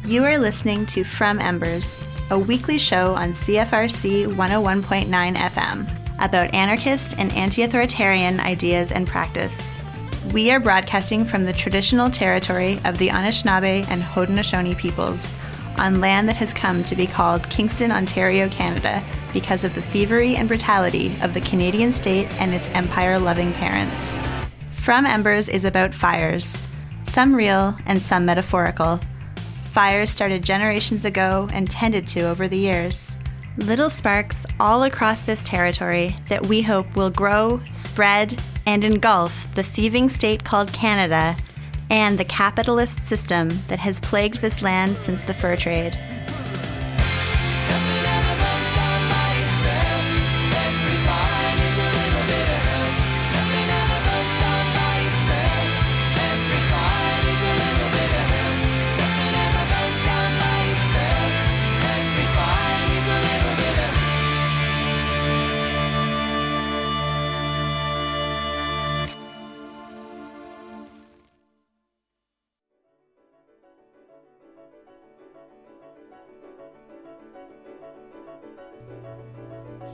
You are listening to From Embers, a weekly show on CFRC 101.9 FM about anarchist and anti-authoritarian ideas and practice. We are broadcasting from the traditional territory of the Anishinaabe and Haudenosaunee peoples on land that has come to be called Kingston, Ontario, Canada, because of the thievery and brutality of the Canadian state and its empire-loving parents. From Embers is about fires, some real and some metaphorical. Fires started generations ago and tended to over the years. Little sparks all across this territory that we hope will grow, spread, and engulf the thieving state called Canada and the capitalist system that has plagued this land since the fur trade.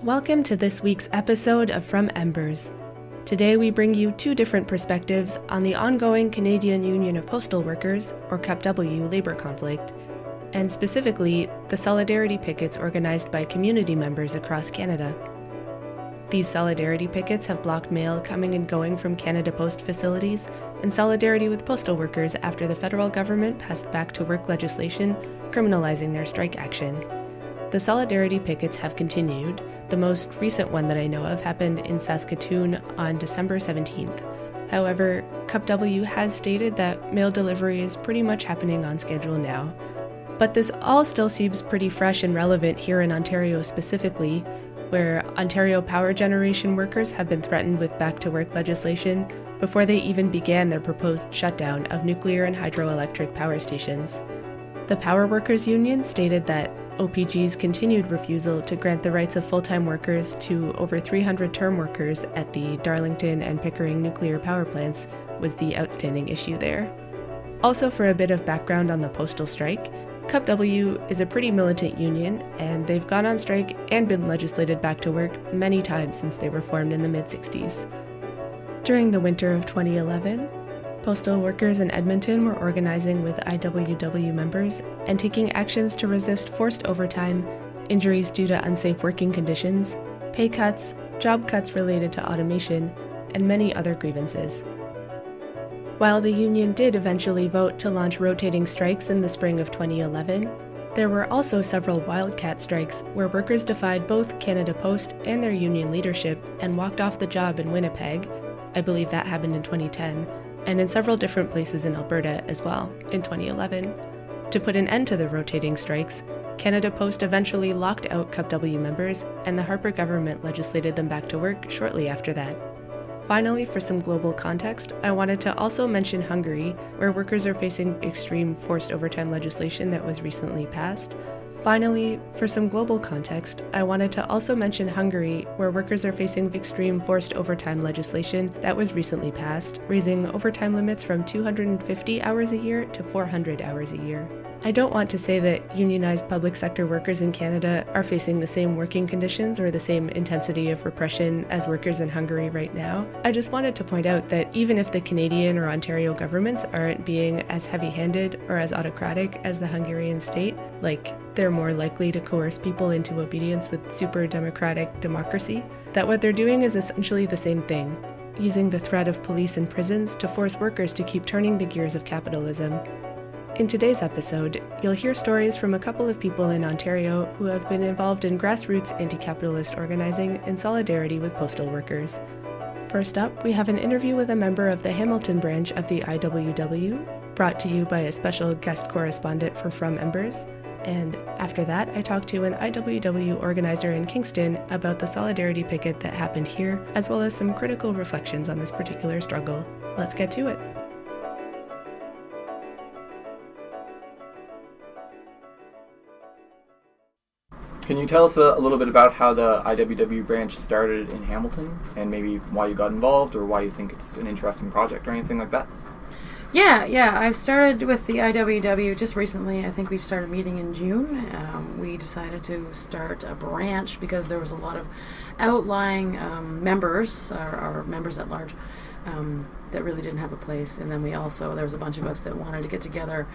Welcome to this week's episode of From Embers. Today we bring you two different perspectives on the ongoing Canadian Union of Postal Workers, or CUPW, labor conflict, and specifically the solidarity pickets organized by community members across Canada. These solidarity pickets have blocked mail coming and going from Canada Post facilities in solidarity with postal workers after the federal government passed back-to-work legislation criminalizing their strike action. The solidarity pickets have continued. The most recent one that I know of happened in Saskatoon on December 17th. However, CUPW has stated that mail delivery is pretty much happening on schedule now. But this all still seems pretty fresh and relevant here in Ontario specifically, where Ontario power generation workers have been threatened with back-to-work legislation before they even began their proposed shutdown of nuclear and hydroelectric power stations. The Power Workers Union stated that OPG's continued refusal to grant the rights of full-time workers to over 300 term workers at the Darlington and Pickering nuclear power plants was the outstanding issue there. Also, for a bit of background on the postal strike, CUPW is a pretty militant union, and they've gone on strike and been legislated back to work many times since they were formed in the mid-60s. During the winter of 2011, postal workers in Edmonton were organizing with IWW members and taking actions to resist forced overtime, injuries due to unsafe working conditions, pay cuts, job cuts related to automation, and many other grievances. While the union did eventually vote to launch rotating strikes in the spring of 2011, there were also several wildcat strikes where workers defied both Canada Post and their union leadership and walked off the job in Winnipeg. I believe that happened in 2010. And in several different places in Alberta as well, in 2011. To put an end to the rotating strikes, Canada Post eventually locked out CUPW members, and the Harper government legislated them back to work shortly after that. Finally, for some global context, I wanted to also mention Hungary, where workers are facing extreme forced overtime legislation that was recently passed. Finally, for some global context, I wanted to also mention Hungary, where workers are facing extreme forced overtime legislation that was recently passed, raising overtime limits from 250 hours a year to 400 hours a year. I don't want to say that unionized public sector workers in Canada are facing the same working conditions or the same intensity of repression as workers in Hungary right now. I just wanted to point out that even if the Canadian or Ontario governments aren't being as heavy-handed or as autocratic as the Hungarian state, like they're more likely to coerce people into obedience with super democratic democracy, that what they're doing is essentially the same thing, using the threat of police and prisons to force workers to keep turning the gears of capitalism. In today's episode, you'll hear stories from a couple of people in Ontario who have been involved in grassroots anti-capitalist organizing in solidarity with postal workers. First up, we have an interview with a member of the Hamilton branch of the IWW, brought to you by a special guest correspondent for From Embers. And after that, I talked to an IWW organizer in Kingston about the solidarity picket that happened here, as well as some critical reflections on this particular struggle. Let's get to it. Can you tell us a little bit about how the IWW branch started in Hamilton and maybe why you got involved or why you think it's an interesting project or anything like that? Yeah. I've started with the IWW just recently. I think we started meeting in June. We decided to start a branch because there was a lot of outlying members, or members at large, that really didn't have a place. And then there was a bunch of us that wanted to get together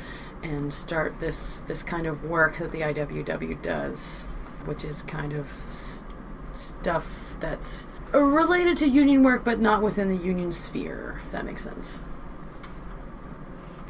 and start this kind of work that the IWW does, which is kind of stuff that's related to union work, but not within the union sphere, if that makes sense.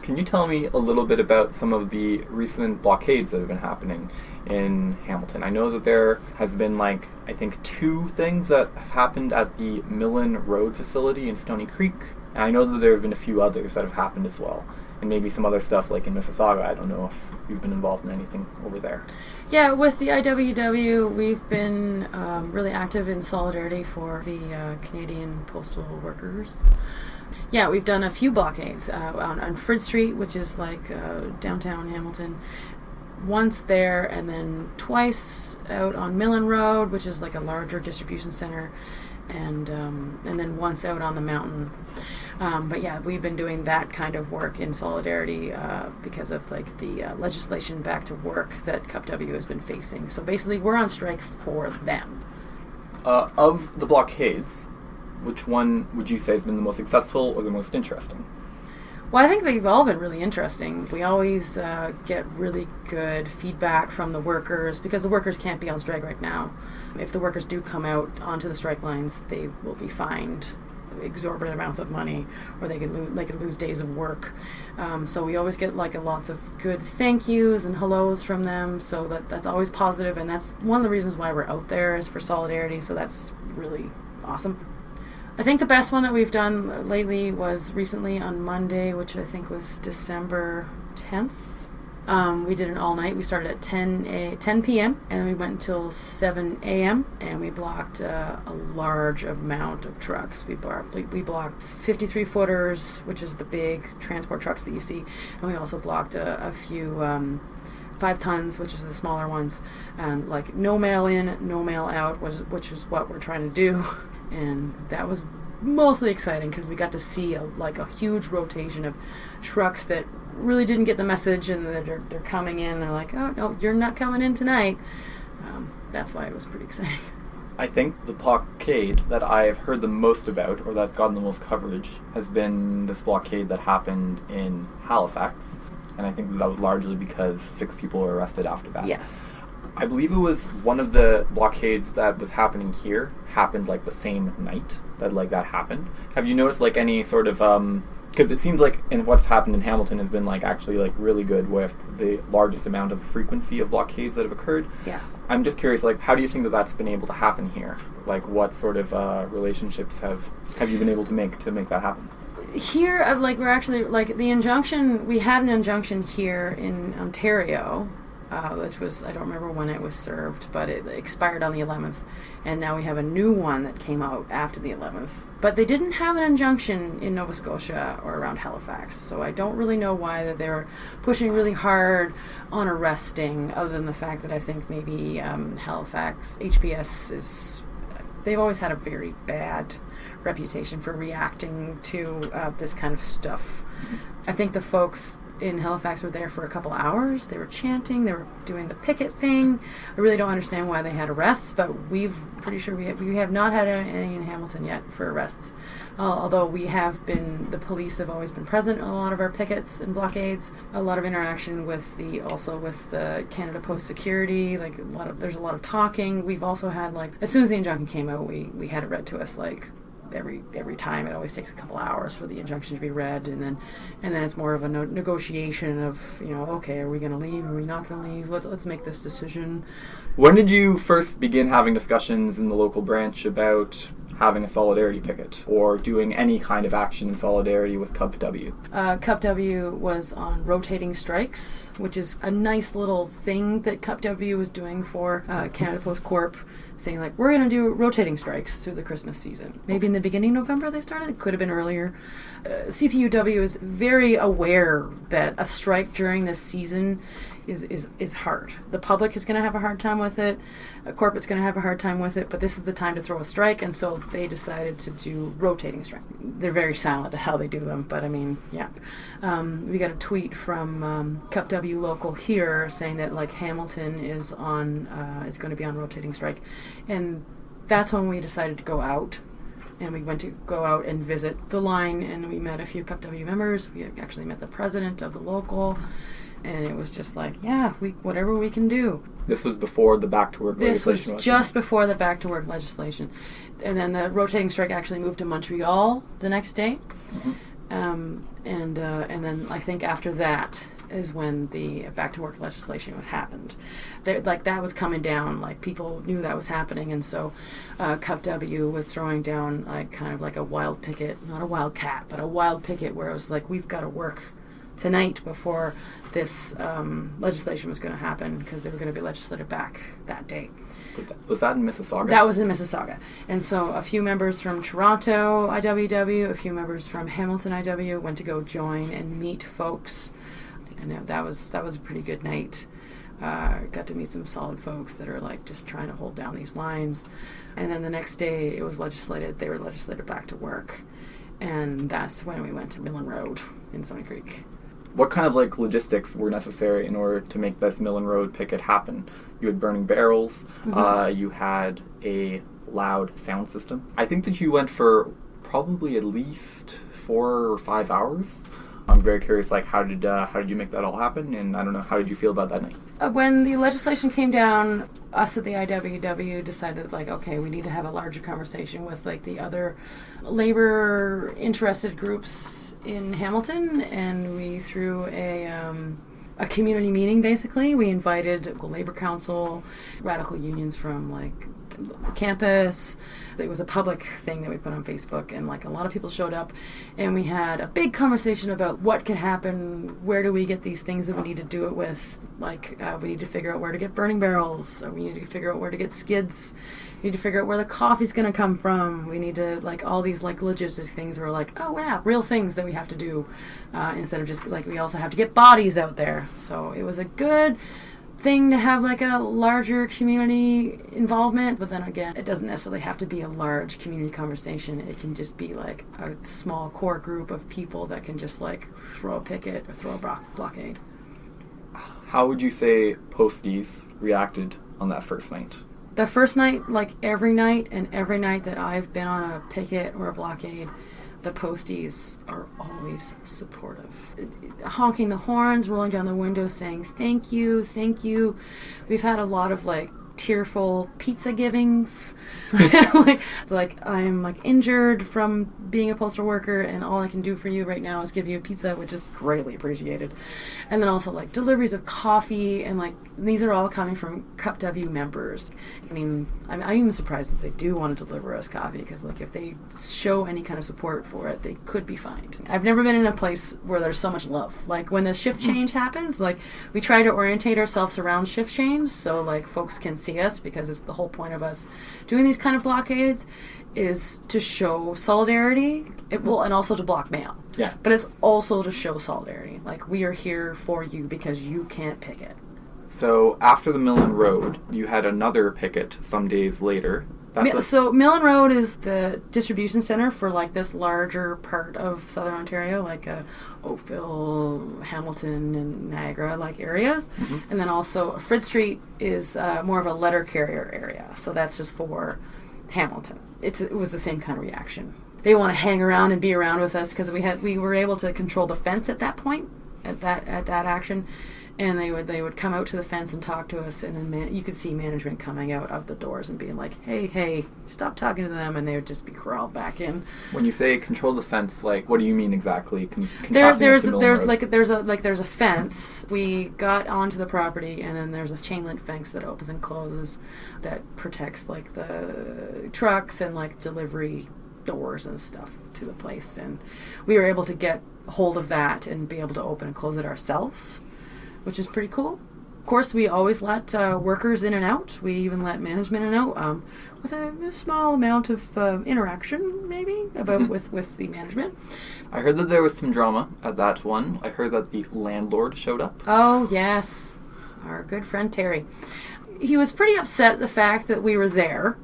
Can you tell me a little bit about some of the recent blockades that have been happening in Hamilton? I know that there has been, I think 2 things that have happened at the Millen Road facility in Stony Creek. And I know that there have been a few others that have happened as well. And maybe some other stuff like in Mississauga. I don't know if you've been involved in anything over there. Yeah, with the IWW, we've been really active in solidarity for the Canadian postal workers. Yeah, we've done a few blockades on Frid Street, which is downtown Hamilton. Once there, and then twice out on Millen Road, which is a larger distribution center, and then once out on the mountain. But yeah, we've been doing that kind of work in solidarity because of the legislation back to work that CUPW has been facing. So basically, we're on strike for them. Of the blockades, which one would you say has been the most successful or the most interesting? Well, I think they've all been really interesting. We always get really good feedback from the workers because the workers can't be on strike right now. If the workers do come out onto the strike lines, they will be fined exorbitant amounts of money, or they could lose days of work. So we always get lots of good thank yous and hellos from them. So that's always positive, and that's one of the reasons why we're out there is for solidarity. So that's really awesome. I think the best one that we've done lately was recently on Monday, which I think was December 10th. We did an all-night. We started at 10 p.m. and then we went until 7 a.m. and we blocked a large amount of trucks. We blocked 53-footers, which is the big transport trucks that you see, and we also blocked a few 5 tons, which is the smaller ones, and no mail in, no mail out, which is what we're trying to do. And that was mostly exciting because we got to see a huge rotation of trucks that really didn't get the message, and they're coming in. They're like, oh no, you're not coming in tonight. That's why it was pretty exciting. I think the blockade that I've heard the most about, or that's gotten the most coverage, has been this blockade that happened in Halifax, and I think that was largely because 6 people were arrested after that. Yes. I believe it was one of the blockades that was happening here happened the same night that that happened. Have you noticed any sort of because it seems in what's happened in Hamilton has been actually really good with the largest amount of frequency of blockades that have occurred. Yes. I'm just curious how do you think that that's been able to happen here? What sort of relationships have you been able to make that happen? Here, we're actually the injunction. We had an injunction here in Ontario. Which was, I don't remember when it was served, but it expired on the 11th, and now we have a new one that came out after the 11th. But they didn't have an injunction in Nova Scotia or around Halifax, so I don't really know why that they were pushing really hard on arresting, other than the fact that I think maybe Halifax, HPS they've always had a very bad reputation for reacting to this kind of stuff. I think the folks in Halifax were there for a couple hours. They were chanting. They were doing the picket thing. I really don't understand why they had arrests, but pretty sure we have not had any in Hamilton yet for arrests. Although the police have always been present on a lot of our pickets and blockades. A lot of interaction with the Canada Post Security. There's a lot of talking. We've also had as soon as the injunction came out, we had it read to us every time. It always takes a couple hours for the injunction to be read, and then it's more of a negotiation of okay, are we going to leave? Are we not going to leave? Let's make this decision. When did you first begin having discussions in the local branch about having a solidarity picket or doing any kind of action in solidarity with CUPW? CUPW was on rotating strikes, which is a nice little thing that CUPW was doing for Canada Post Corp, saying we're going to do rotating strikes through the Christmas season. Maybe in the beginning of November they started. It could have been earlier. CPUW is very aware that a strike during this season is hard. The public is going to have a hard time with it. Corporate's going to have a hard time with it. But this is the time to throw a strike, and so they decided to do rotating strike. They're very silent to how they do them, but I mean, yeah. We got a tweet from Cup W local here saying that like Hamilton is going to be on rotating strike, and that's when we decided to go out. And we went to go out and visit the line, and we met a few Cup W members. We actually met the president of the local. And it was just like, yeah, whatever we can do. This was before the back to work legislation. This was just before the back to work legislation. And then the rotating strike actually moved to Montreal the next day. Mm-hmm. And then I think after that is when the back to work legislation happened. That was coming down. Like people knew that was happening, and so Cup W was throwing down like kind of like a wild picket, not a wildcat, but a wild picket, where it was like, we've got to work tonight before this legislation was going to happen, because they were going to be legislated back that day. Was that in Mississauga? That was in Mississauga. And so a few members from Toronto IWW, a few members from Hamilton IW went to go join and meet folks. And that was a pretty good night. Got to meet some solid folks that are like just trying to hold down these lines. And then the next day it was legislated. They were legislated back to work. And that's when we went to Millen Road in Stoney Creek. What kind of like logistics were necessary in order to make this Millen Road picket happen? You had burning barrels. Mm-hmm. You had a loud sound system. I think that you went for probably at least 4 or 5 hours. I'm very curious, like how did you make that all happen? And I don't know, how did you feel about that night? When the legislation came down, us at the IWW decided like, okay, we need to have a larger conversation with like the other labor interested groups in Hamilton, and we threw a community meeting. Basically, we invited the Labor Council, radical unions from like the campus. It was a public thing that we put on Facebook, and like a lot of people showed up, and we had a big conversation about what could happen, where do we get these things that we need to do it with, like we need to figure out where to get burning barrels, or we need to figure out where to get skids, we need to figure out where the coffee's going to come from, we need to like all these like logistics things were like, oh yeah, real things that we have to do, instead of just like we also have to get bodies out there. So it was a good thing to have like a larger community involvement, but then again, it doesn't necessarily have to be a large community conversation. It can just be like a small core group of people that can just like throw a picket or throw a blockade. How would you say posties reacted on that first night? The first night, like every night, and every night that I've been on a picket or a blockade, the posties are always supportive. Honking the horns, rolling down the windows, saying, thank you, thank you. We've had a lot of like tearful pizza givings. like I'm like injured from being a postal worker, and all I can do for you right now is give you a pizza, which is greatly appreciated. And then also like deliveries of coffee, and like these are all coming from Cup W members. I mean, I'm even surprised that they do want to deliver us coffee, because like if they show any kind of support for it, they could be fined. I've never been in a place where there's so much love. Like when the shift change happens, like we try to orientate ourselves around shift change so like folks can see us, because it's the whole point of us doing these kind of blockades is to show solidarity, and also to block mail. Yeah. But it's also to show solidarity. Like we are here for you because you can't picket. So after the Millen Road, you had another picket some days later. So Millen Road is the distribution center for like this larger part of Southern Ontario, like Oakville, Hamilton, and Niagara like areas. Mm-hmm. And then also Frid Street is more of a letter carrier area. So that's just for Hamilton. It was the same kind of reaction. They want to hang around and be around with us because we were able to control the fence at that point, at that action. And they would come out to the fence and talk to us, and then you could see management coming out of the doors and being like, hey, stop talking to them, and they would just be crawled back in. When you say control the fence, like what do you mean exactly? There's a fence. We got onto the property, and then there's a chain link fence that opens and closes that protects like the trucks and like delivery doors and stuff to the place. And we were able to get hold of that and be able to open and close it ourselves, which is pretty cool. Of course, we always let workers in and out. We even let management in and out with a small amount of interaction, maybe, with the management. I heard that there was some drama at that one. I heard that the landlord showed up. Oh, yes. our good friend Terry. He was pretty upset at the fact that we were there.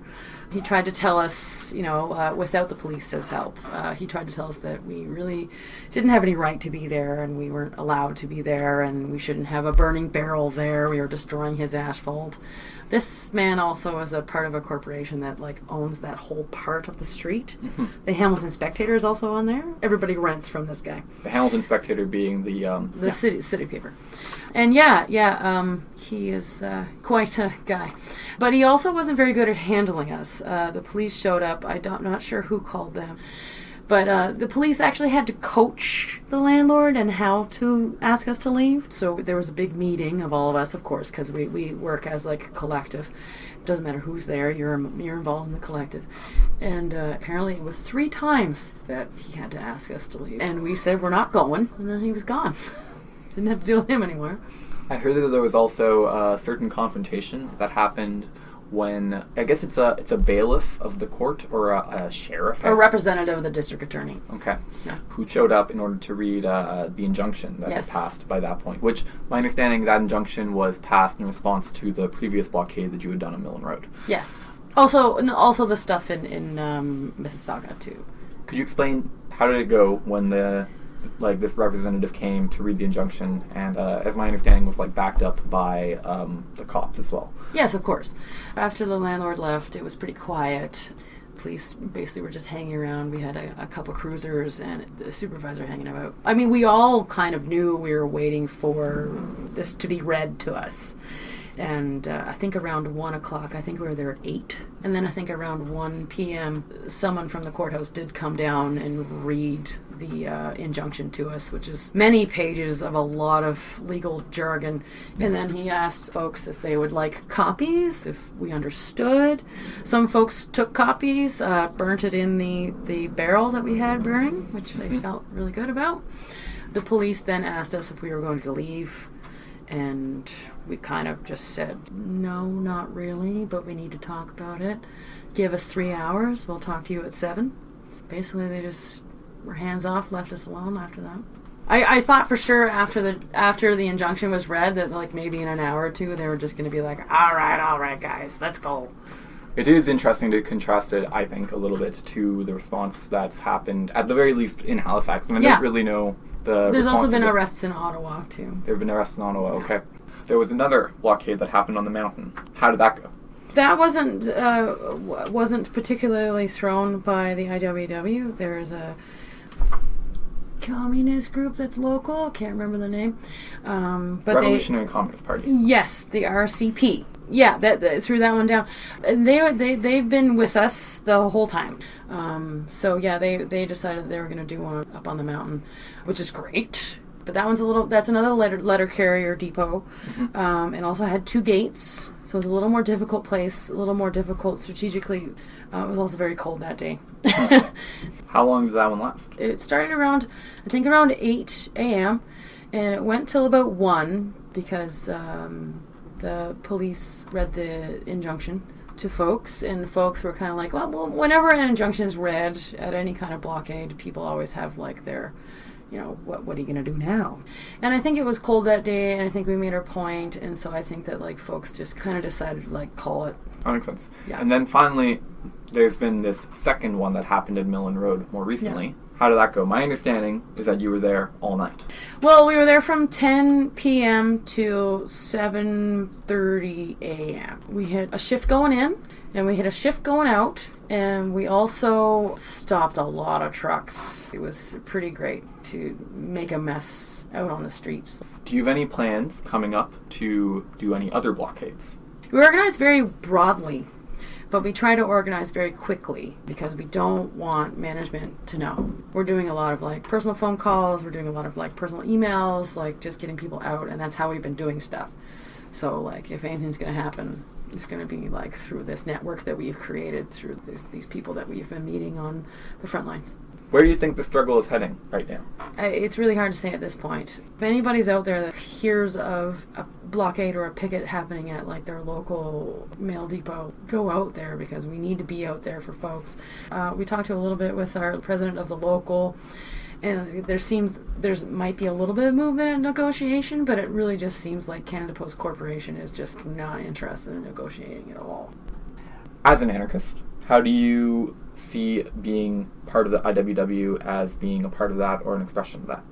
He tried to tell us, without the police's help, he tried to tell us that we really didn't have any right to be there and we weren't allowed to be there and we shouldn't have a burning barrel there. We were destroying his asphalt. This man also is a part of a corporation that owns that whole part of the street. Mm-hmm. The Hamilton Spectator is also on there. Everybody rents from this guy. The Hamilton Spectator being the city paper. And he is quite a guy. But he also wasn't very good at handling us. The police showed up. I'm not sure who called them. But the police actually had to coach the landlord and how to ask us to leave. So there was a big meeting of all of us, of course, because we work as a collective. It doesn't matter who's there, you're involved in the collective. And apparently it was 3 times that he had to ask us to leave. And we said, we're not going. And then he was gone. Didn't have to deal with him anymore. I heard that there was also a certain confrontation that happened when, I guess it's a bailiff of the court or a sheriff? A representative of the district attorney. Okay. Yeah. Who showed up in order to read the injunction that had passed by that point, which, my understanding, that injunction was passed in response to the previous blockade that you had done on Millen Road. Yes. Also the stuff in Mississauga, too. Could you explain, how did it go when this representative came to read the injunction and, as my understanding, was backed up by the cops as well? Yes, of course. After the landlord left, it was pretty quiet. Police basically were just hanging around. We had a couple cruisers and the supervisor hanging about. I mean, we all kind of knew we were waiting for this to be read to us. And I think around 1 o'clock, I think we were there at 8. And then I think around 1 p.m., someone from the courthouse did come down and read the injunction to us, which is many pages of a lot of legal jargon. And then he asked folks if they would like copies, if we understood. Some folks took copies, burnt it in the barrel that we had burning, which I felt really good about. The police then asked us if we were going to leave. And we kind of just said, no, not really, but we need to talk about it. Give us 3 hours. We'll talk to you at 7. Basically, they just were hands off, left us alone after that. I thought for sure after the injunction was read that maybe in an hour or two they were just going to be like, all right, guys, let's go. It is interesting to contrast it, I think, a little bit to the response that's happened, at the very least, in Halifax. And I don't really know the There's also been arrests in Ottawa, too. There have been arrests in Ottawa, okay. There was another blockade that happened on the mountain. How did that go? That wasn't particularly thrown by the IWW. There's a communist group that's local. I can't remember the name. But Revolutionary Communist Party. Yes, the RCP. Yeah, that threw that one down. They've been with us the whole time. They decided they were going to do one up on the mountain, which is great. But that's another letter carrier depot, and also had 2 gates, so it was a little more difficult place, a little more difficult strategically. It was also very cold that day. How long did that one last? It started around 8 a.m., and it went till about 1 because the police read the injunction to folks, and folks were kind of like, well, whenever an injunction is read at any kind of blockade, people always have their, what are you going to do now? And I think it was cold that day, and I think we made our point, and so I think that folks just kind of decided to call it. That makes sense. Yeah. And then finally, there's been this second one that happened in Millen Road more recently. Yeah. How did that go? My understanding is that you were there all night. Well, we were there from 10 p.m. to 7:30 a.m. We had a shift going in, and we had a shift going out, and we also stopped a lot of trucks. It was pretty great to make a mess out on the streets. Do you have any plans coming up to do any other blockades? We organize very broadly, but we try to organize very quickly because we don't want management to know. We're doing a lot of personal phone calls, we're doing a lot of personal emails, just getting people out, and that's how we've been doing stuff. So if anything's going to happen, it's going to be through this network that we've created, through these people that we've been meeting on the front lines. Where do you think the struggle is heading right now? It's really hard to say at this point. If anybody's out there that hears of a blockade or a picket happening at their local mail depot, go out there because we need to be out there for folks. We talked to a little bit with our president of the local, And there might be a little bit of movement and negotiation, but it really just seems like Canada Post Corporation is just not interested in negotiating at all. As an anarchist, how do you see being part of the IWW as being a part of that or an expression of that?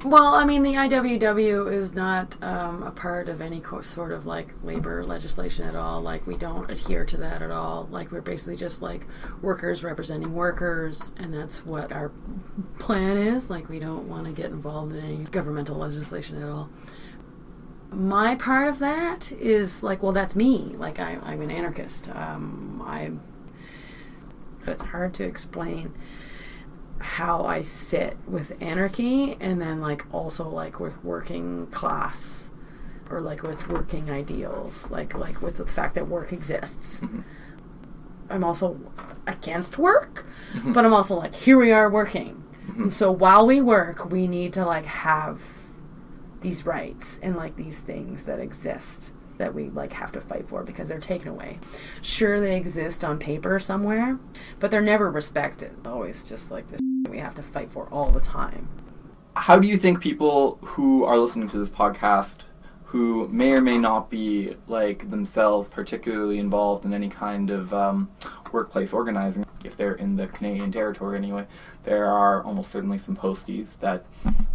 Well, I mean, the IWW is not a part of any sort of like labor legislation at all. Like, we don't adhere to that at all. Like, we're basically just like workers representing workers, and that's what our plan is. Like, we don't want to get involved in any governmental legislation at all. My part of that is like, well, that's me. Like, I'm an anarchist. It's hard to explain how I sit with anarchy and then like also like with working class or like with working ideals, like with the fact that work exists. Mm-hmm. I'm also against work, mm-hmm. but I'm also like, here we are working. Mm-hmm. And so while we work, we need to like have these rights and like these things that exist that we like have to fight for because they're taken away. Sure, they exist on paper somewhere, but they're never respected. Always just like the we have to fight for all the time. How do you think people who are listening to this podcast, who may or may not be like themselves particularly involved in any kind of workplace organizing, if they're in the Canadian territory anyway, there are almost certainly some posties that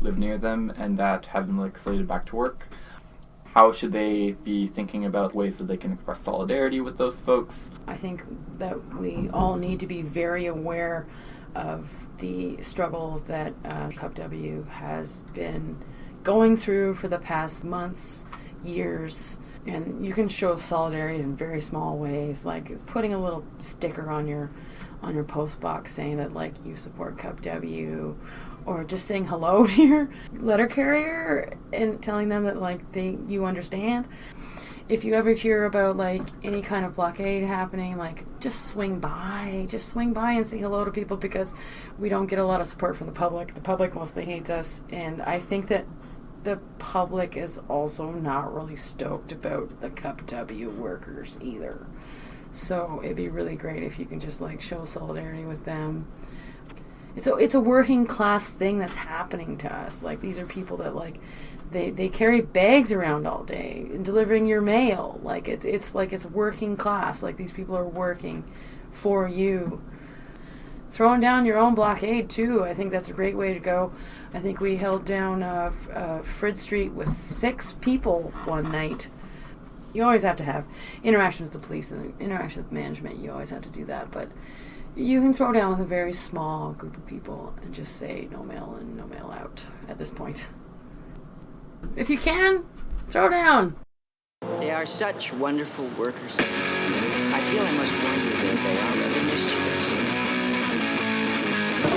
live near them and that have been like slated back to work. How should they be thinking about ways that they can express solidarity with those folks? I think that we all need to be very aware of the struggle that CUPW has been going through for the past months, years, and you can show solidarity in very small ways, like putting a little sticker on your post box saying that like you support CUPW, or just saying hello to your letter carrier and telling them that like you understand. If you ever hear about like any kind of blockade happening, like just swing by and say hello to people, because we don't get a lot of support from the public. The public mostly hates us, and I think that the public is also not really stoked about the CUPW workers either. So it'd be really great if you can just like show solidarity with them. It's a working class thing that's happening to us. Like, these are people that like they carry bags around all day and delivering your mail. Like it's working class. Like, these people are working for you. Throwing down your own blockade too. I think that's a great way to go. I think we held down Frid Street with 6 people one night. You always have to have interactions with the police and interactions with management. You always have to do that, but you can throw down with a very small group of people and just say no mail in, no mail out at this point. If you can, throw down. They are such wonderful workers. I feel I must wonder that they are rather mischievous.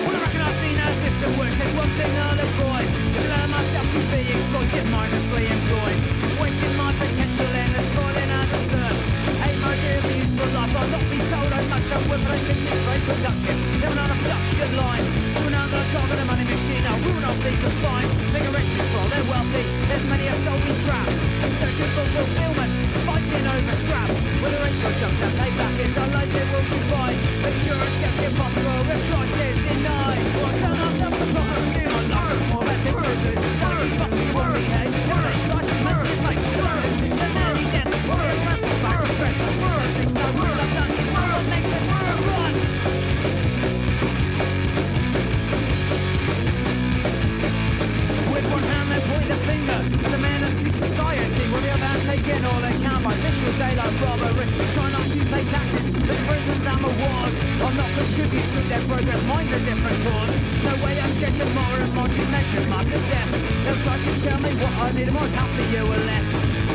Well, I reckon I've seen our system worse. There's one thing I'll avoid, is allow myself to be exploited, mindlessly employed, wasting my potential, endless toiling as a serf. Ain't my dear useful life. I'll not be told how much I'm worth, but I think it's very productive. Living on a production line, to another cog in a money machine. I will not be confined. Bigger riches, well, they're wealthy. There's many a soul we trapped, searching for fulfillment, fighting over scraps. With a race for jobs and payback, it's our lives that will provide. Make sure it's kept impossible if choice is denied. Or I tell myself the plot of feel my loss of more ethics to do. Don't be busting what we hate. Never they try to make this like the system any desk. We're a rascal back to fresh. For the things I would have done, what makes a system run? With one hand they point the finger at the menace to society, while the other hand's taking all they can by visual daylight robbery. Try not to pay taxes, but the prisons and the wars will not contribute to their progress. Mine's a different cause. No way I'm chasing more and more to measure my success. They'll try to tell me what I need more, happier or less.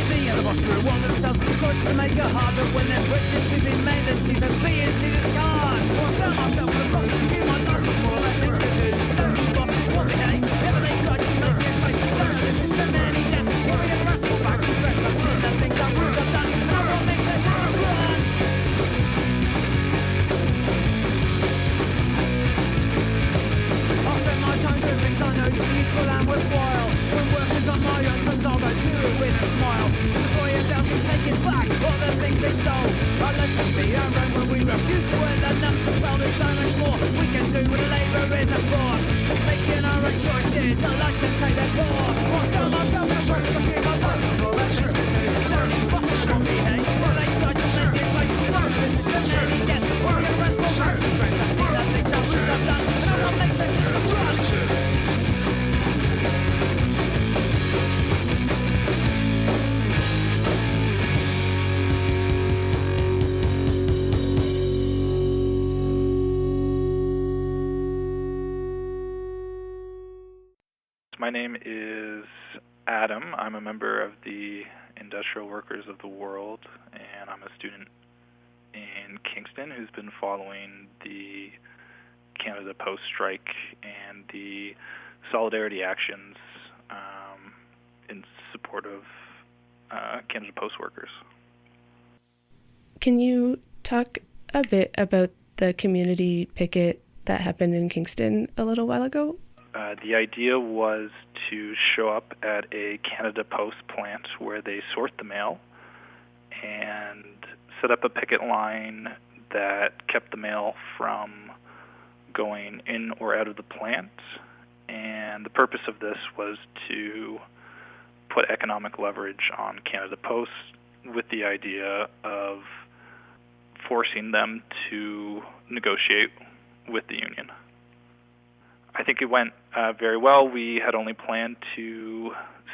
See the boss reward themselves for choices to make it hard, but when there's riches to be made, then see the beers to discard. Or I sell myself for the profit, few my loss of more like things to do. Don't need bosses, what they hate. Never they try to make me straight. Don't know the system any desk. We'll be a rascal back to fresh. I've seen the things I would have done. Now what makes a system run? I'll spend my time doing things I know to be useful and worthwhile. When work is on my own terms, I'll go to it with a smile. Support yourself and take it back, all the things they stole. Our lives can be our own when we refuse to earn the numbs to sell. There's so much more we can do with labour is a force, making our own choices, our lives can take their course. Won't tell myself the truth, to feel my personal actions to do. None of bosses won't behave, when they try to make it like none of this is the any guess. We're your rest more friends and friends, I see that things I've done, no one makes sense just to run. My name is Adam. I'm a member of the Industrial Workers of the World, and I'm a student in Kingston who's been following the Canada Post strike and the solidarity actions in support of Canada Post workers. Can you talk a bit about the community picket that happened in Kingston a little while ago? The idea was to show up at a Canada Post plant where they sort the mail and set up a picket line that kept the mail from going in or out of the plant. And the purpose of this was to put economic leverage on Canada Post with the idea of forcing them to negotiate with the union. I think it went very well. We had only planned to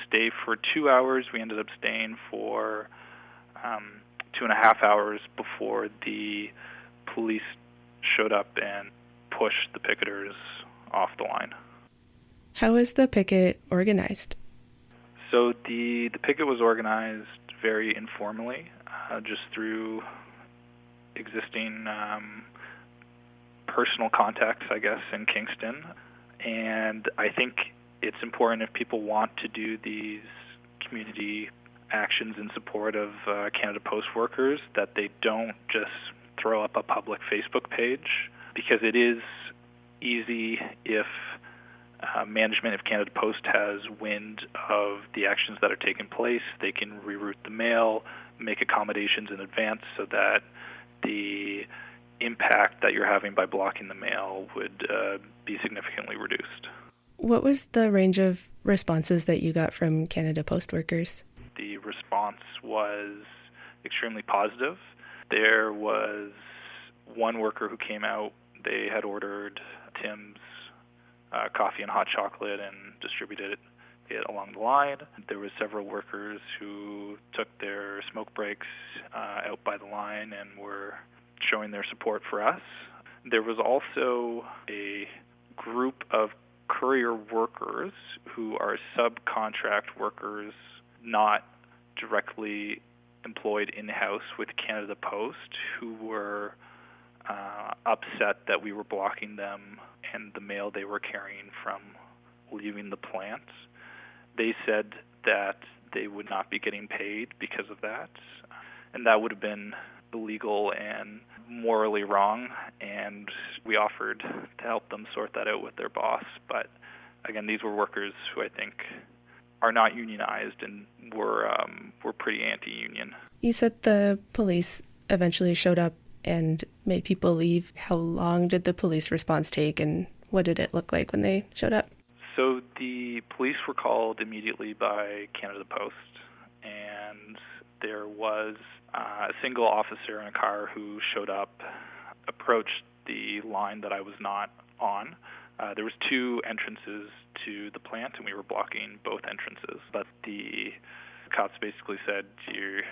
stay for 2 hours. We ended up staying for 2.5 hours before the police showed up and pushed the picketers off the line. How is the picket organized? So the picket was organized very informally, just through existing personal contacts, I guess, in Kingston. And I think it's important if people want to do these community actions in support of Canada Post workers that they don't just throw up a public Facebook page, because it is easy if management of Canada Post has wind of the actions that are taking place. They can reroute the mail, make accommodations in advance so that the impact that you're having by blocking the mail would be significantly reduced. What was the range of responses that you got from Canada Post workers? The response was extremely positive. There was one worker who came out. They had ordered Tim's coffee and hot chocolate and distributed it along the line. There were several workers who took their smoke breaks out by the line and were showing their support for us. There was also a group of courier workers who are subcontract workers not directly employed in-house with Canada Post, who were upset that we were blocking them and the mail they were carrying from leaving the plant. They said that they would not be getting paid because of that, and that would have been illegal and morally wrong, and we offered to help them sort that out with their boss. But again, these were workers who I think are not unionized and were pretty anti-union. You said the police eventually showed up and made people leave. How long did the police response take, and what did it look like when they showed up? So the police were called immediately by Canada Post, and there was a single officer in a car who showed up, approached the line that I was not on. There was two entrances to the plant, and we were blocking both entrances. But the cops basically said, you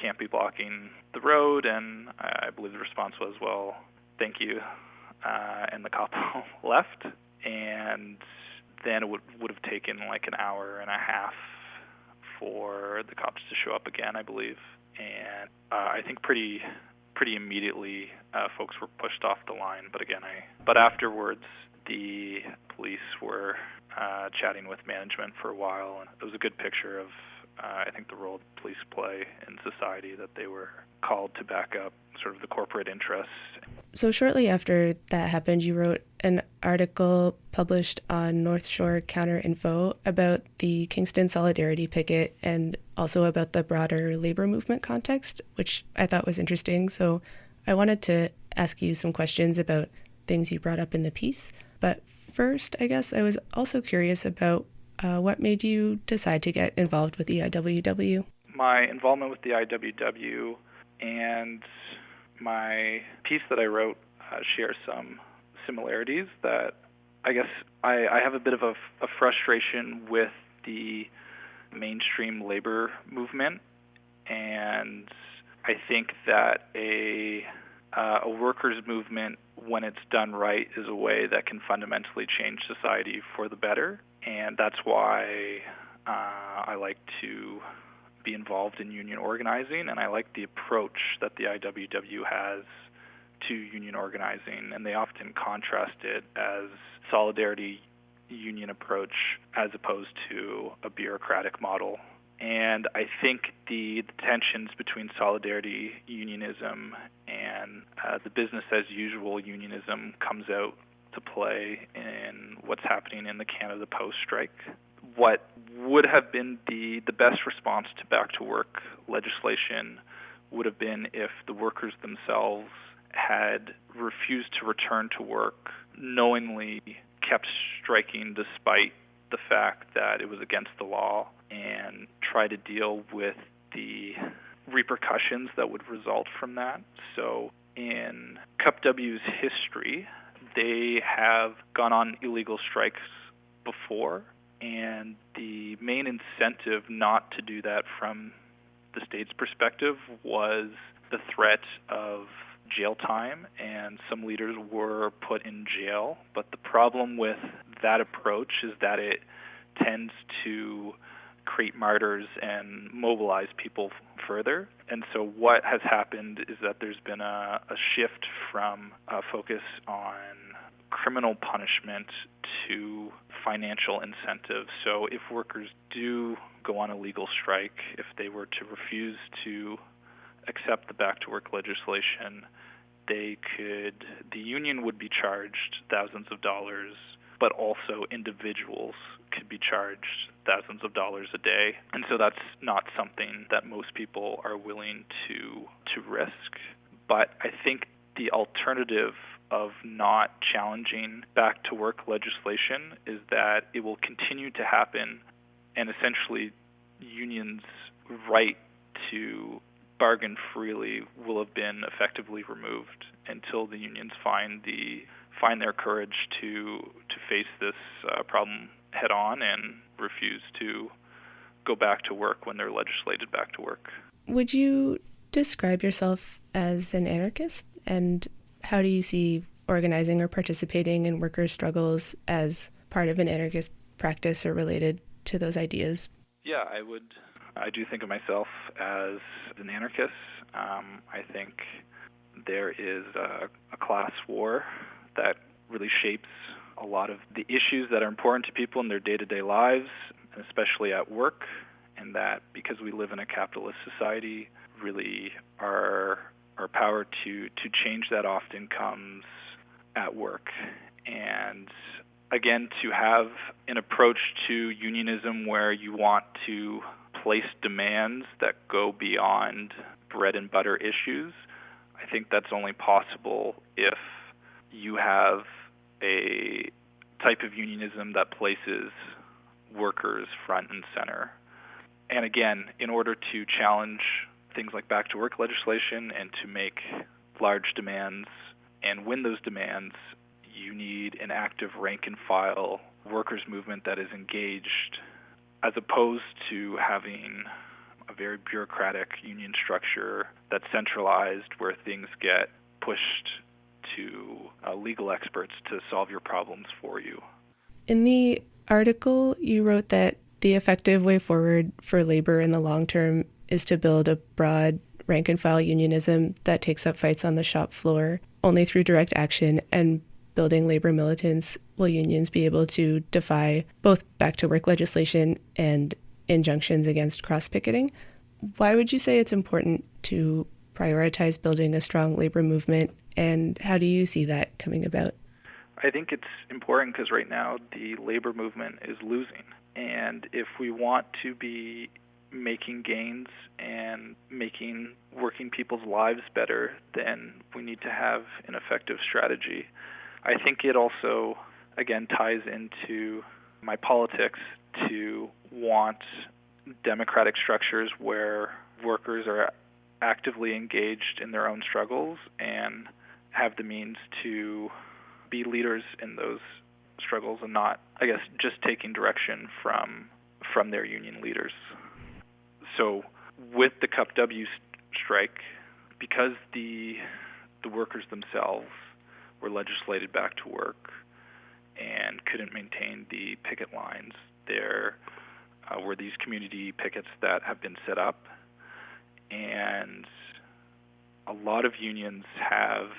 can't be blocking the road, and I believe the response was, well, thank you. And the cop left, and then it would have taken like an hour and a half for the cops to show up again, I believe. And I think pretty immediately folks were pushed off the line. But afterwards, the police were chatting with management for a while, and it was a good picture of I think the role police play in society, that they were called to back up sort of the corporate interests. So shortly after that happened, you wrote an article published on North Shore Counter Info about the Kingston Solidarity Picket and also about the broader labor movement context, which I thought was interesting. So I wanted to ask you some questions about things you brought up in the piece. But first, I guess I was also curious about what made you decide to get involved with the IWW? My involvement with the IWW and my piece that I wrote share some similarities that I guess I have a bit of a frustration with the mainstream labor movement, and I think that a workers' movement, when it's done right, is a way that can fundamentally change society for the better, and that's why I like to be involved in union organizing, and I like the approach that the IWW has to union organizing, and they often contrast it as solidarity union approach as opposed to a bureaucratic model. And I think the tensions between solidarity unionism and the business as usual unionism comes out to play in what's happening in the Canada Post strike. What would have been the best response to back to work legislation would have been if the workers themselves had refused to return to work, knowingly kept striking despite the fact that it was against the law, and try to deal with the repercussions that would result from that. So in CUPW's history, they have gone on illegal strikes before, and the main incentive not to do that from the state's perspective was the threat of jail time, and some leaders were put in jail. But the problem with that approach is that it tends to create martyrs and mobilize people further. And so what has happened is that there's been a shift from a focus on criminal punishment to financial incentives. So if workers do go on a legal strike, if they were to refuse to accept the back-to-work legislation, the union would be charged thousands of dollars, but also individuals could be charged thousands of dollars a day. And so that's not something that most people are willing to risk. But I think the alternative of not challenging back-to-work legislation is that it will continue to happen, and essentially unions' right to bargain freely will have been effectively removed until the unions find their courage to face this problem head on and refuse to go back to work when they're legislated back to work. Would you describe yourself as an anarchist, and how do you see organizing or participating in workers' struggles as part of an anarchist practice or related to those ideas? Yeah, I do think of myself as an anarchist. I think there is a class war that really shapes a lot of the issues that are important to people in their day-to-day lives, especially at work, and that because we live in a capitalist society, really our power to change that often comes at work. And again, to have an approach to unionism where you want to place demands that go beyond bread and butter issues, I think that's only possible if you have a type of unionism that places workers front and center. And again, in order to challenge things like back-to-work legislation and to make large demands and win those demands, you need an active rank-and-file workers' movement that is engaged, as opposed to having a very bureaucratic union structure that's centralized, where things get pushed to legal experts to solve your problems for you. In the article, you wrote that the effective way forward for labor in the long term is to build a broad rank-and-file unionism that takes up fights on the shop floor. Only through direct action and building labor militants will unions be able to defy both back-to-work legislation and injunctions against cross-picketing. Why would you say it's important to prioritize building a strong labor movement, and how do you see that coming about? I think it's important because right now the labor movement is losing. And if we want to be making gains and making working people's lives better, then we need to have an effective strategy. I think it also again, ties into my politics to want democratic structures where workers are actively engaged in their own struggles and have the means to be leaders in those struggles and not, I guess, just taking direction from their union leaders. So with the Cup W strike, because the workers themselves were legislated back to work and couldn't maintain the picket lines, there were these community pickets that have been set up, and a lot of unions have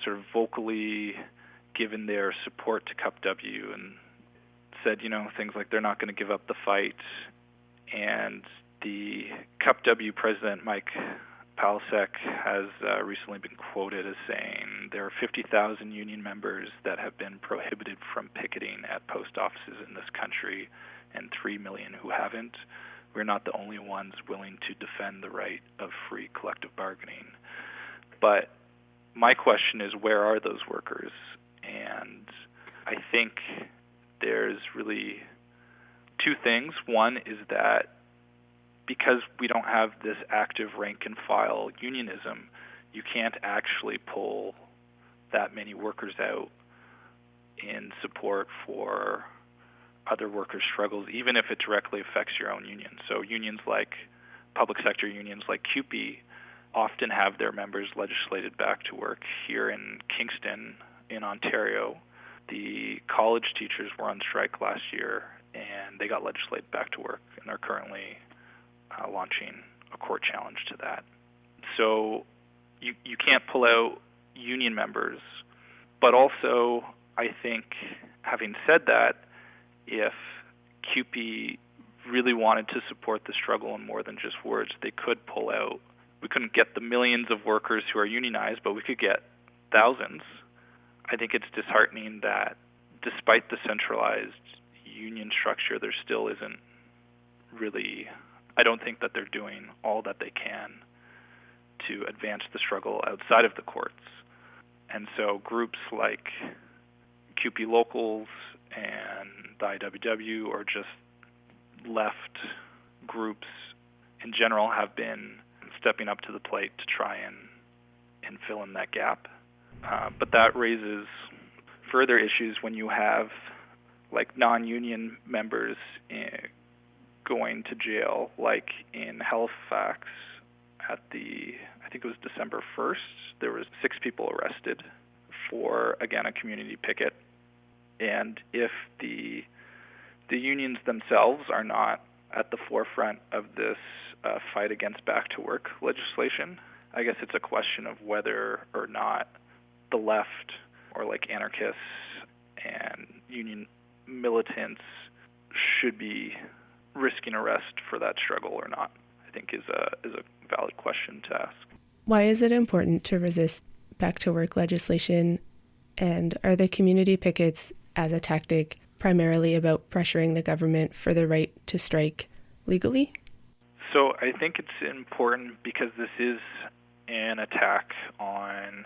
sort of vocally given their support to Cup W and said, things like they're not going to give up the fight. And the Cup W president, Mike Palasek, has recently been quoted as saying there are 50,000 union members that have been prohibited from picketing at post offices in this country and 3 million who haven't. We're not the only ones willing to defend the right of free collective bargaining. But my question is, where are those workers? And I think there's really two things. One is that because we don't have this active rank-and-file unionism, you can't actually pull that many workers out in support for other workers' struggles, even if it directly affects your own union. So unions like public sector unions like CUPE often have their members legislated back to work. Here in Kingston, in Ontario, the college teachers were on strike last year, and they got legislated back to work, and they're currently launching a court challenge to that. So you can't pull out union members, but also I think, having said that, if CUPE really wanted to support the struggle in more than just words, they could pull out. We couldn't get the millions of workers who are unionized, but we could get thousands. I think it's disheartening that despite the centralized union structure, there still isn't really, I don't think that they're doing all that they can to advance the struggle outside of the courts. And so groups like CUPE Locals and the IWW, or just left groups in general, have been stepping up to the plate to try and fill in that gap. But that raises further issues when you have like non-union members going to jail, like in Halifax I think it was December 1st, there was 6 people arrested for, again, a community picket. And if the unions themselves are not at the forefront of this fight against back-to-work legislation, I guess it's a question of whether or not the left, or like anarchists and union militants, should be risking arrest for that struggle or not, I think is a valid question to ask. Why is it important to resist back-to-work legislation, and are the community pickets as a tactic primarily about pressuring the government for the right to strike legally? So I think it's important because this is an attack on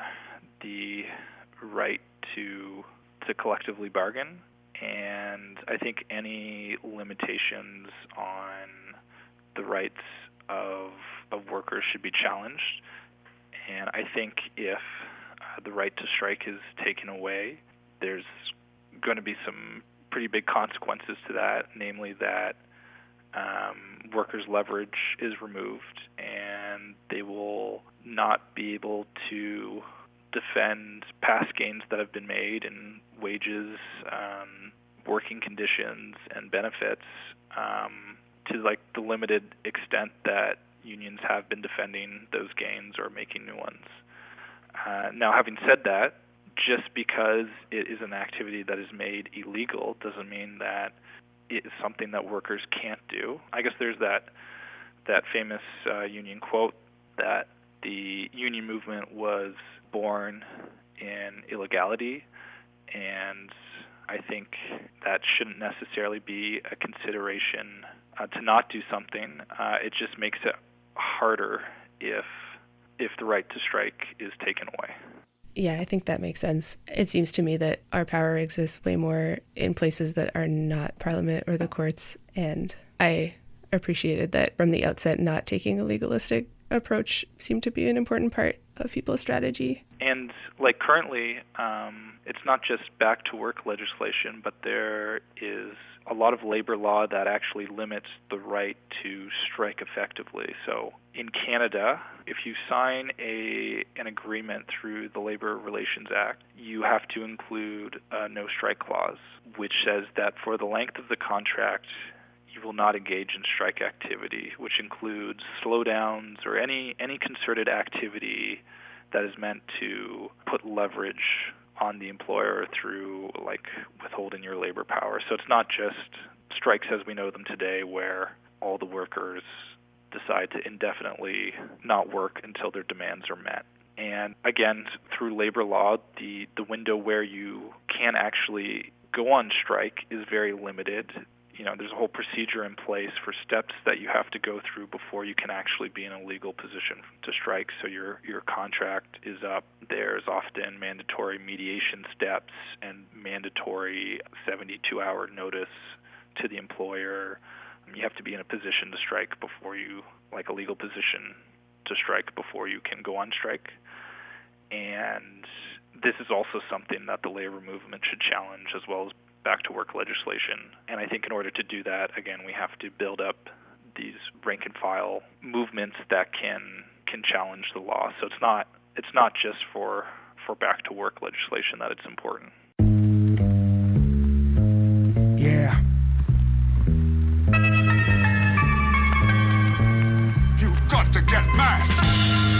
the right to collectively bargain, and I think any limitations on the rights of workers should be challenged. And I think if the right to strike is taken away, there's going to be some pretty big consequences to that, namely that workers' leverage is removed, and they will not be able to defend past gains that have been made in wages, working conditions, and benefits to like the limited extent that unions have been defending those gains or making new ones. Now, having said that, just because it is an activity that is made illegal doesn't mean that it is something that workers can't do. I guess there's that famous union quote that the union movement was born in illegality, and I think that shouldn't necessarily be a consideration to not do something. It just makes it harder if the right to strike is taken away. Yeah, I think that makes sense. It seems to me that our power exists way more in places that are not Parliament or the courts, and I appreciated that from the outset not taking a legalistic approach seemed to be an important part of people's strategy. And like currently, it's not just back to work legislation, but there is a lot of labor law that actually limits the right to strike effectively. So in Canada, if you sign an agreement through the Labor Relations Act, you have to include a no strike clause, which says that for the length of the contract, you will not engage in strike activity, which includes slowdowns or any concerted activity that is meant to put leverage on the employer through like withholding your labor power. So it's not just strikes as we know them today where all the workers decide to indefinitely not work until their demands are met. And again, through labor law, the window where you can actually go on strike is very limited. You know, there's a whole procedure in place for steps that you have to go through before you can actually be in a legal position to strike. So your contract is up. There's often mandatory mediation steps and mandatory 72-hour notice to the employer. You have to be in a position to strike before you, like a legal position to strike before you can go on strike. And this is also something that the labor movement should challenge, as well as back-to-work legislation. And I think in order to do that, again, we have to build up these rank-and-file movements that can challenge the law. So it's not just for back-to-work legislation that it's important. Yeah. You've got to get mad.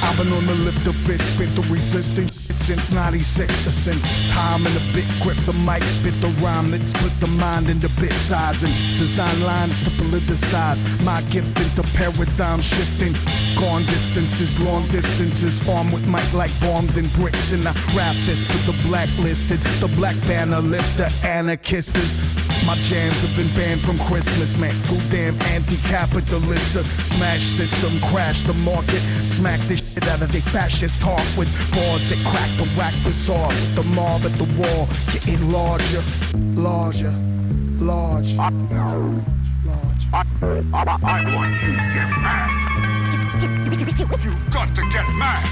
I've been on the lift of fist, spit the resistance since 96, since time and a bit grip the mic, spit the rhyme that split the mind into bit size and design lines to politicize my gift into paradigm shifting, gone distances, long distances, armed with mic like bombs and bricks, and I rap this for the blacklisted, the black banner lift the anarchists. My jams have been banned from Christmas, man. Too damn anti-capitalist. The smash system, crash the market, smack the shit out of the fascist talk with bars that crack the whack facade. With the mob at the wall, getting larger, larger, large. I want you to get mad. You've got to get mad.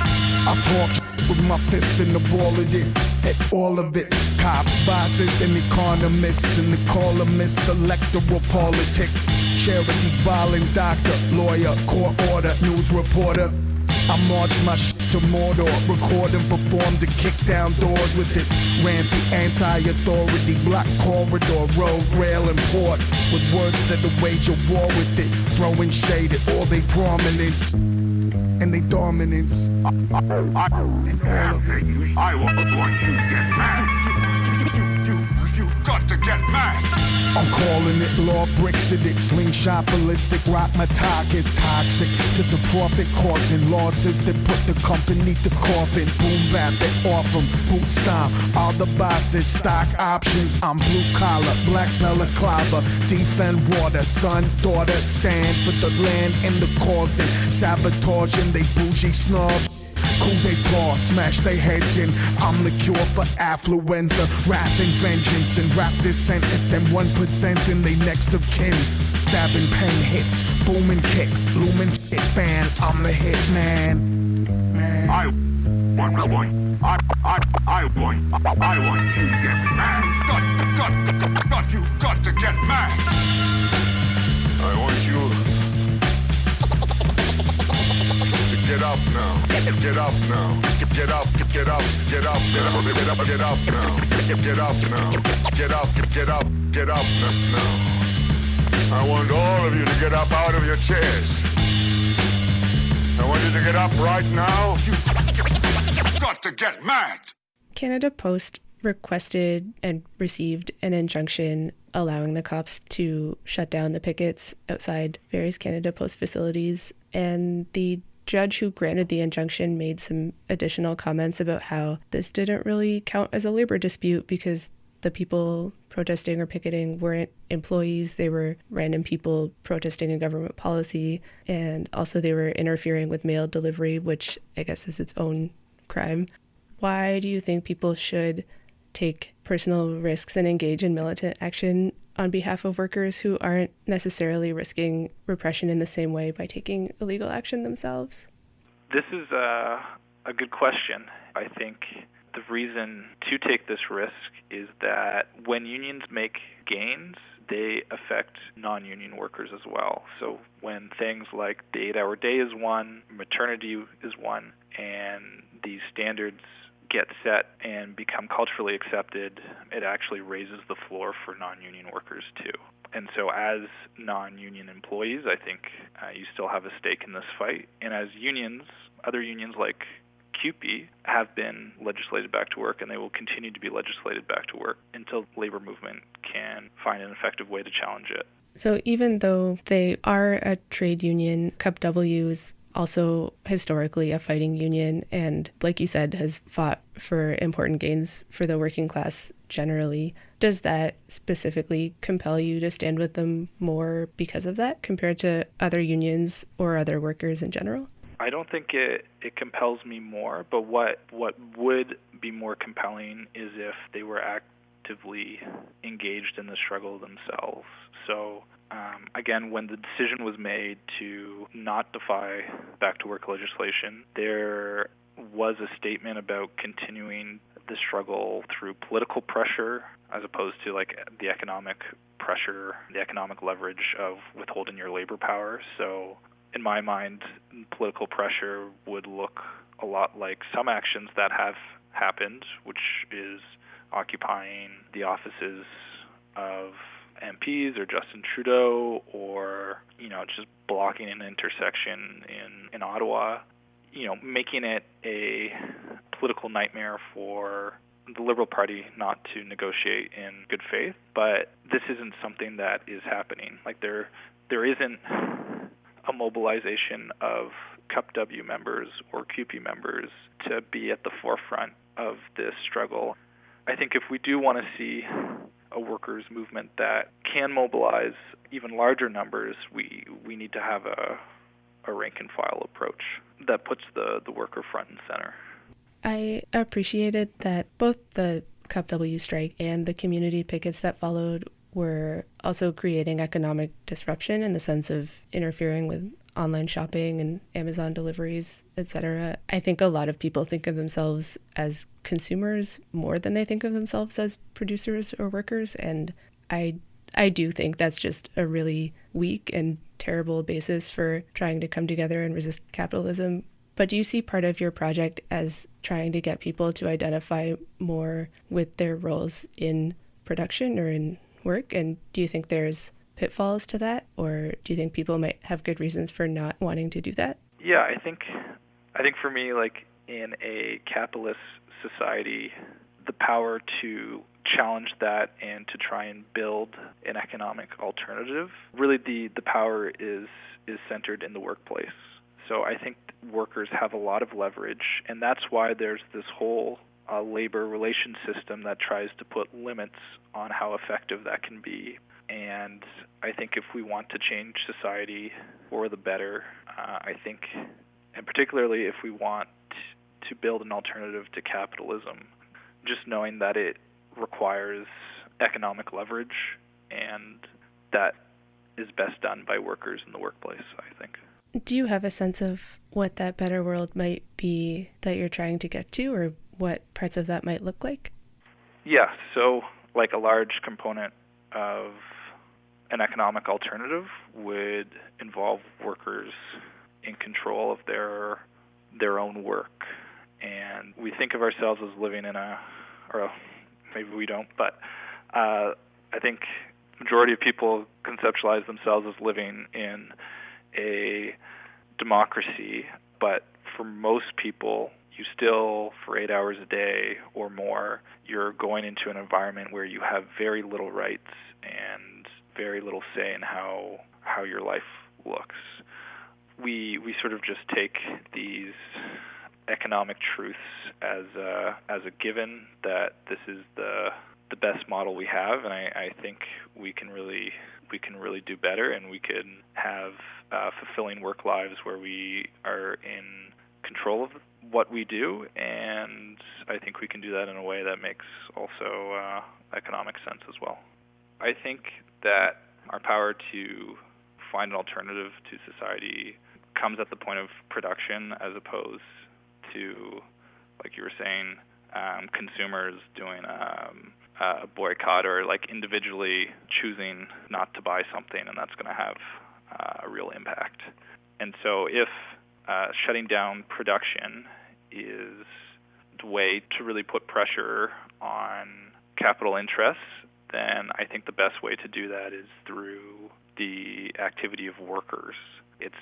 I talk with my fist in the ball of it, at all of it. Cops, bosses, and economists, and the columnists, electoral politics. Charity, violent doctor, lawyer, court order, news reporter. I march my shit to Mordor, record and perform to kick down doors with it. Rampant anti-authority, block corridor, road, rail, and port. With words that'll wage a war with it. Throwing shade at all they prominence and they dominance. And all of it. I want you to get mad. You've got to get mad. I'm calling it law, bricks at it, slingshot, ballistic, rock, my talk is toxic to the profit, causing losses that put the company to coffin. Boom bap, they off them, boot stomp, all the bosses, stock options. I'm blue collar, black balaclava, defend water, son, daughter, stand for the land and the cause and sabotage and they bougie snobs. Coup d'etat, smash their heads in. I'm the cure for affluenza, wrath and vengeance, and rap dissent at them 1% and they next of kin. Stabbing pen hits, booming kick, looming hit fan. I'm the hit man. I want you to get mad. You've got to get mad. I want you. Get up now. Get up now. Get up. Get up. Get up. Get up. Get up. Get up now. Get up now. Get up. Get up. Get up now. I want all of you to get up out of your chairs. I want you to get up right now. You've got to get mad. Canada Post requested and received an injunction allowing the cops to shut down the pickets outside various Canada Post facilities, and the judge who granted the injunction made some additional comments about how this didn't really count as a labor dispute because the people protesting or picketing weren't employees, they were random people protesting a government policy, and also they were interfering with mail delivery, which I guess is its own crime. Why do you think people should take personal risks and engage in militant action on behalf of workers who aren't necessarily risking repression in the same way by taking illegal action themselves? This is a good question. I think the reason to take this risk is that when unions make gains, they affect non-union workers as well. So when things like the 8-hour day is won, maternity is won, and these standards get set and become culturally accepted, it actually raises the floor for non-union workers too. And so as non-union employees, I think you still have a stake in this fight. And as unions, other unions like CUPE have been legislated back to work, and they will continue to be legislated back to work until the labor movement can find an effective way to challenge it. So even though they are a trade union, CUPW is also historically a fighting union and, like you said, has fought for important gains for the working class generally. Does that specifically compel you to stand with them more because of that compared to other unions or other workers in general? I don't think it compels me more, but what would be more compelling is if they were actively engaged in the struggle themselves. So again, when the decision was made to not defy back-to-work legislation, there was a statement about continuing the struggle through political pressure as opposed to like the economic pressure, the economic leverage of withholding your labor power. So in my mind, political pressure would look a lot like some actions that have happened, which is occupying the offices of MPs or Justin Trudeau, or just blocking an intersection in Ottawa, making it a political nightmare for the Liberal Party not to negotiate in good faith. But this isn't something that is happening. Like there isn't a mobilization of CUPW members or CUPE members to be at the forefront of this struggle. I think if we do want to see a workers' movement that can mobilize even larger numbers, we need to have a rank-and-file approach that puts the worker front and center. I appreciated that both the CUPW strike and the community pickets that followed were also creating economic disruption in the sense of interfering with online shopping and Amazon deliveries, etc. I think a lot of people think of themselves as consumers more than they think of themselves as producers or workers, and I do think that's just a really weak and terrible basis for trying to come together and resist capitalism. But do you see part of your project as trying to get people to identify more with their roles in production or in work? And do you think there's pitfalls to that, or do you think people might have good reasons for not wanting to do that? Yeah, I think for me, like in a capitalist society, the power to challenge that and to try and build an economic alternative, really the power is centered in the workplace. So I think workers have a lot of leverage, and that's why there's this whole labor relations system that tries to put limits on how effective that can be. And I think if we want to change society for the better, I think, and particularly if we want to build an alternative to capitalism, just knowing that it requires economic leverage, and that is best done by workers in the workplace, I think. Do you have a sense of what that better world might be that you're trying to get to, or what parts of that might look like? Yeah, so like a large component of an economic alternative would involve workers in control of their own work. And we think of ourselves as living in or maybe we don't, but I think the majority of people conceptualize themselves as living in a democracy, but for most people, you still, for 8 hours a day or more, you're going into an environment where you have very little rights and very little say in how your life looks. We sort of just take these economic truths as a given that this is the best model we have, and I think we can really do better, and we can have fulfilling work lives where we are in control of what we do, and I think we can do that in a way that makes also economic sense as well. I think that our power to find an alternative to society comes at the point of production as opposed to, like you were saying, consumers doing a boycott or like individually choosing not to buy something, and that's going to have a real impact. And so if shutting down production is the way to really put pressure on capital interests, then I think the best way to do that is through the activity of workers. It's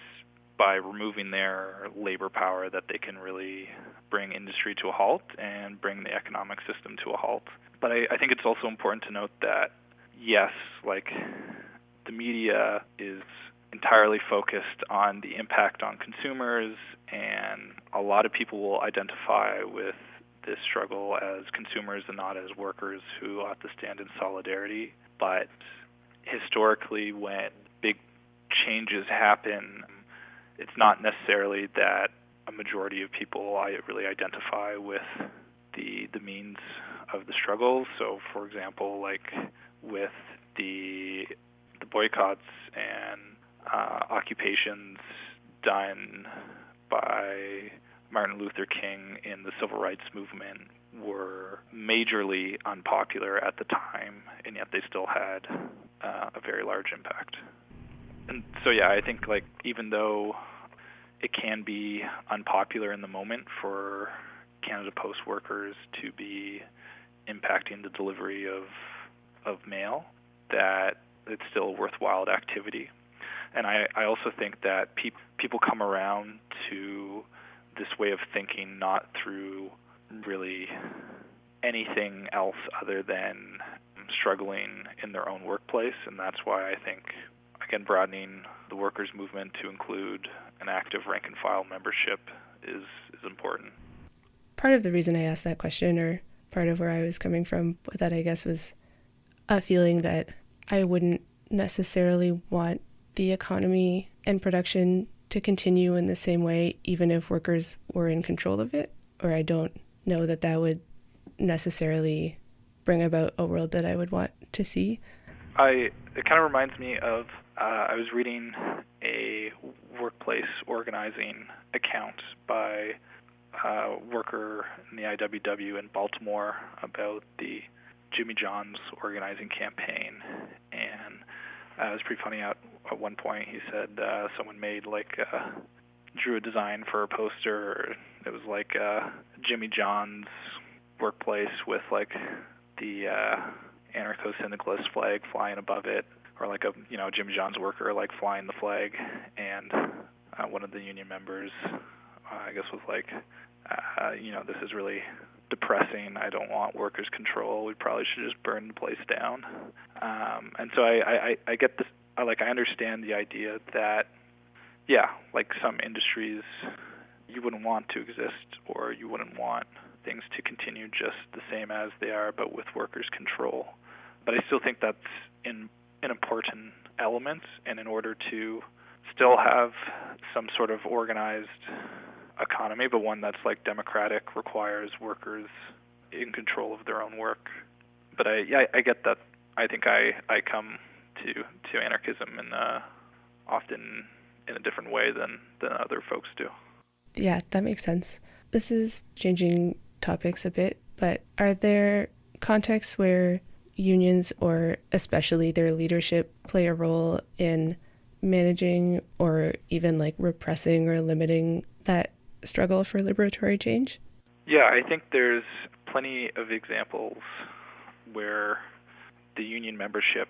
by removing their labor power that they can really bring industry to a halt and bring the economic system to a halt. But I think it's also important to note that, yes, like the media is entirely focused on the impact on consumers, and a lot of people will identify with this struggle as consumers and not as workers who ought to stand in solidarity. But historically, when big changes happen, it's not necessarily that a majority of people really identify with the means of the struggle. So, for example, like with the boycotts and occupations done by Martin Luther King in the civil rights movement were majorly unpopular at the time, and yet they still had a very large impact. And so, yeah, I think like even though it can be unpopular in the moment for Canada Post workers to be impacting the delivery of mail, that it's still a worthwhile activity. And I also think that people come around to this way of thinking not through really anything else other than struggling in their own workplace, and that's why I think, again, broadening the workers' movement to include an active rank-and-file membership is important. Part of the reason I asked that question, or part of where I was coming from with that, I guess, was a feeling that I wouldn't necessarily want the economy and production to continue in the same way, even if workers were in control of it, or I don't know that that would necessarily bring about a world that I would want to see. It kind of reminds me of, I was reading a workplace organizing account by a worker in the IWW in Baltimore about the Jimmy John's organizing campaign, and it was pretty funny. At one point, he said someone made drew a design for a poster. It was like Jimmy John's workplace with like the anarcho-syndicalist flag flying above it, or like a Jimmy John's worker like flying the flag, and one of the union members, I guess, was like, this is really depressing. I don't want workers' control. We probably should just burn the place down. And so I get this. I understand the idea that, like some industries, you wouldn't want to exist, or you wouldn't want things to continue just the same as they are, but with workers' control. But I still think that's an important element, and in order to still have some sort of organized economy, but one that's like democratic, requires workers in control of their own work. But I get that. I think I come to anarchism in often in a different way than other folks do. Yeah, that makes sense. This is changing topics a bit, but are there contexts where unions, or especially their leadership, play a role in managing or even like repressing or limiting that struggle for liberatory change? Yeah, I think there's plenty of examples where the union membership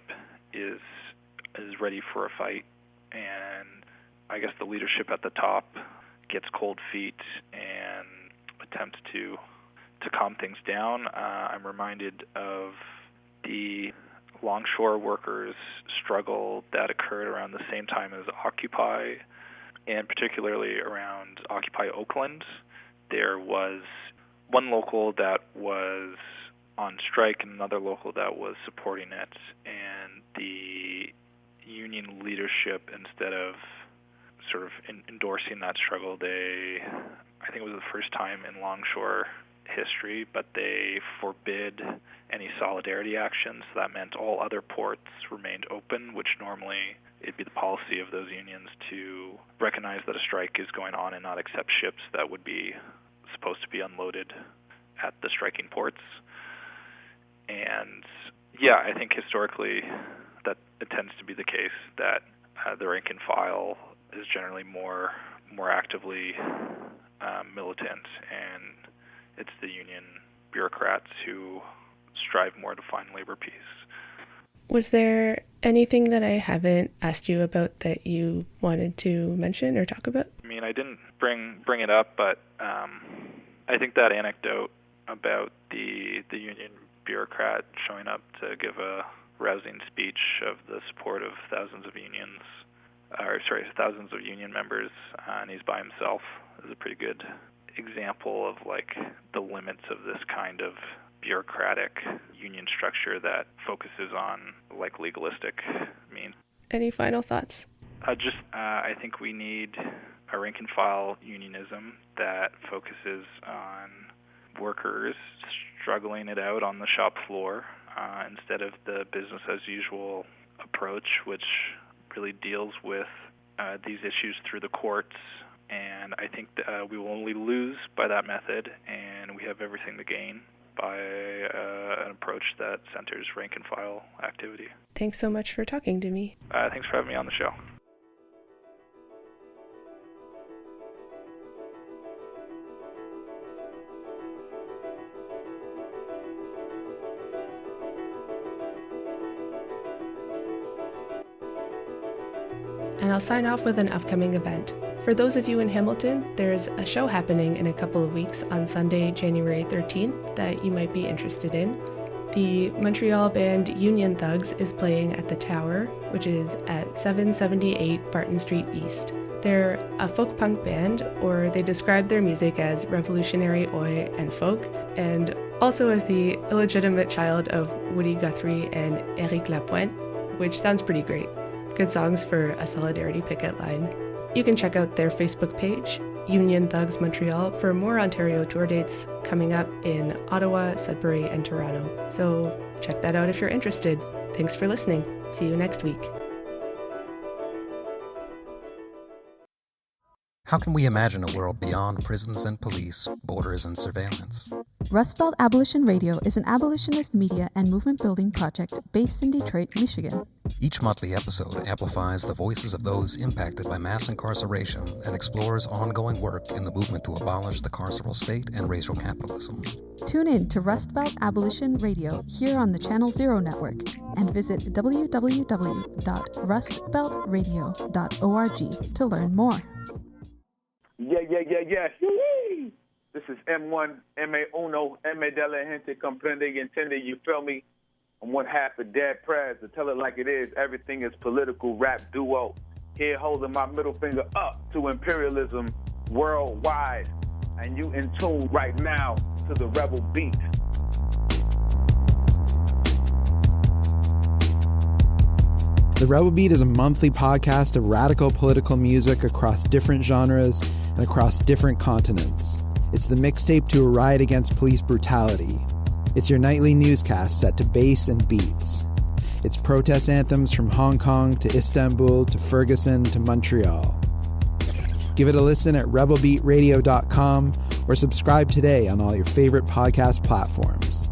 is ready for a fight, and I guess the leadership at the top gets cold feet and attempts to calm things down. I'm reminded of the longshore workers' struggle that occurred around the same time as Occupy, and particularly around Occupy Oakland. There was one local that was on strike and another local that was supporting it, and the union leadership, instead of sort of endorsing that struggle, I I think it was the first time in longshore history, but they forbid any solidarity actions. That meant all other ports remained open, which normally it'd be the policy of those unions to recognize that a strike is going on and not accept ships that would be supposed to be unloaded at the striking ports. And yeah, I think historically that it tends to be the case that the rank and file is generally more actively militant, and it's the union bureaucrats who strive more to find labor peace. Was there anything that I haven't asked you about that you wanted to mention or talk about? I mean, I didn't bring it up, but I think that anecdote about the union bureaucrat showing up to give a rousing speech of the support of thousands of union members, and he's by himself, is a pretty good example of like the limits of this kind of bureaucratic union structure that focuses on like legalistic means. Any final thoughts? I think we need a rank and file unionism that focuses on workers struggling it out on the shop floor instead of the business as usual approach, which really deals with these issues through the courts. And I think we will only lose by that method, and we have everything to gain by an approach that centers rank and file activity. Thanks so much for talking to me. Thanks for having me on the show. And I'll sign off with an upcoming event. For those of you in Hamilton, there's a show happening in a couple of weeks on Sunday, January 13th that you might be interested in. The Montreal band Union Thugs is playing at the Tower, which is at 778 Barton Street East. They're a folk punk band, or they describe their music as revolutionary oi and folk, and also as the illegitimate child of Woody Guthrie and Éric Lapointe, which sounds pretty great. Good songs for a solidarity picket line. You can check out their Facebook page, Union Thugs Montreal, for more Ontario tour dates coming up in Ottawa, Sudbury, and Toronto. So check that out if you're interested. Thanks for listening. See you next week. How can we imagine a world beyond prisons and police, borders and surveillance? Rust Belt Abolition Radio is an abolitionist media and movement building project based in Detroit, Michigan. Each monthly episode amplifies the voices of those impacted by mass incarceration and explores ongoing work in the movement to abolish the carceral state and racial capitalism. Tune in to Rust Belt Abolition Radio here on the Channel Zero Network and visit www.rustbeltradio.org to learn more. Yeah. This is M1, M.A. Uno, M.A. de la gente comprende y entiende, you feel me? I'm one half of Dead Prez, to tell it like it is, everything is political rap duo. Here holding my middle finger up to imperialism worldwide. And you in tune right now to the Rebel Beat. The Rebel Beat is a monthly podcast of radical political music across different genres and across different continents. It's the mixtape to a riot against police brutality. It's your nightly newscast set to bass and beats. It's protest anthems from Hong Kong to Istanbul to Ferguson to Montreal. Give it a listen at rebelbeatradio.com or subscribe today on all your favorite podcast platforms.